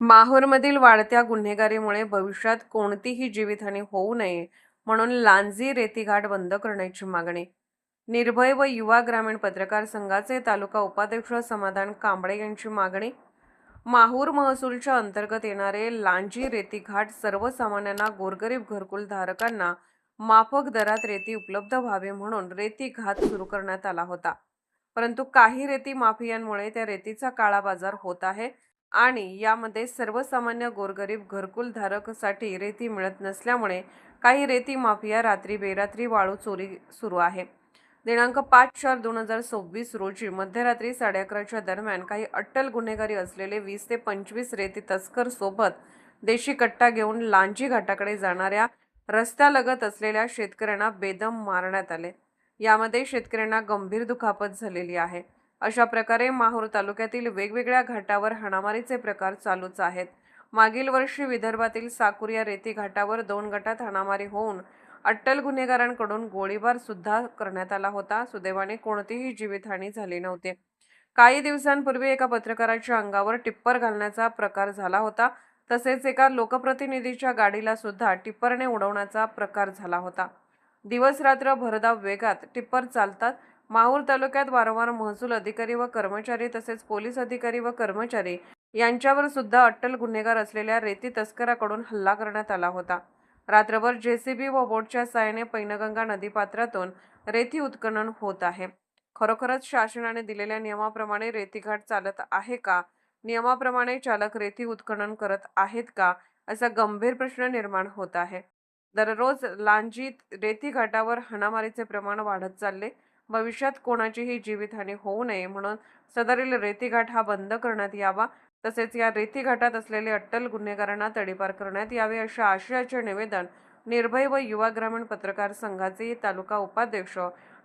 माहूरमधील वाढत्या गुन्हेगारीमुळे भविष्यात कोणतीही जीवितहानी होऊ नये म्हणून लांजी रेतीघाट बंद करण्याची मागणी. निर्भय व युवा ग्रामीण पत्रकार संघाचे तालुका उपाध्यक्ष समाधान कांबळे यांची मागणी. माहूर महसूलच्या अंतर्गत येणारे लांजी रेतीघाट सर्वसामान्यांना गोरगरीब घरकुल धारकांना माफक दरात रेती उपलब्ध व्हावे म्हणून रेतीघाट सुरू करण्यात आला होता. परंतु काही रेती माफियांमुळे त्या रेतीचा काळा बाजार होत आहे आणि यामध्ये सर्वसामान्य गोरगरीब घरकुलधारकासाठी रेती मिळत नसल्यामुळे काही रेती माफिया रात्री बेरात्री वाळू चोरी सुरू आहे. दिनांक 5/4/2026 रोजी मध्यरात्री 11:30च्या दरम्यान काही अट्टल गुन्हेगारी असलेले 20 ते 25 रेती तस्कर सोबत देशी कट्टा घेऊन लांजी घाटाकडे जाणाऱ्या रस्त्यालगत असलेल्या शेतकऱ्यांना बेदम मारण्यात आले. यामध्ये शेतकऱ्यांना गंभीर दुखापत झालेली आहे. अशा प्रकारे माहूर तालुक्यातील वेगवेगळ्या घाटावर हाणामारीचे प्रकार चालूच आहेत. मागील वर्षी विदर्भातील साकुरिया रेती घाटावर 2 गटात हाणामारी होऊन अट्टल गुन्हेगारांकडून गोळीबार सुद्धा करण्यात आला होता. सुदैवाने कोणतीही जीवितहानी झाली नव्हती. काही दिवसांपूर्वी एका पत्रकाराच्या अंगावर टिप्पर घालण्याचा प्रकार झाला होता. तसेच एका लोकप्रतिनिधीच्या गाडीला सुद्धा टिप्परने उडवण्याचा प्रकार झाला होता. दिवस रात्र भरधाव वेगात टिप्पर चालतात. माहूर तालुक्यात वारंवार महसूल अधिकारी व कर्मचारी तसेच पोलीस अधिकारी व कर्मचारी यांच्यावर सुद्धा अट्टल गुन्हेगार असलेल्या रेती तस्कराकडून हल्ला करण्यात आला होता. रात्रभर जेसीबी व बोटच्या साहाय्याने पैनगंगा नदीपात्रातून रेती उत्खनन होत आहे. खरोखरच शासनाने दिलेल्या नियमाप्रमाणे रेतीघाट चालत आहे का? नियमाप्रमाणे चालक रेती उत्खनन करत आहेत का? असा गंभीर प्रश्न निर्माण होत आहे. दररोज लांजी रेती घाटावर हाणामारीचे प्रमाण वाढत चालले. भविष्यात कोणाचीही जीवितहानी होऊ नये म्हणून सदरील रेतीघाट हा बंद करण्यात यावा. तसेच या रेतीघाटात असलेले अट्टल गुन्हेगारांना तडीपार करण्यात यावे अशा आशयाचे निवेदन निर्भय व युवा ग्रामीण पत्रकार संघाचे तालुका उपाध्यक्ष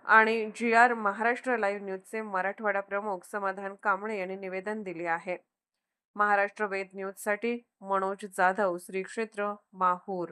आणि GR महाराष्ट्र लाईव्ह न्यूजचे मराठवाडा प्रमुख समाधान कांबळे यांनी निवेदन दिले आहे. महाराष्ट्र वेद न्यूजसाठी मनोज जाधव, श्री क्षेत्र, माहूर.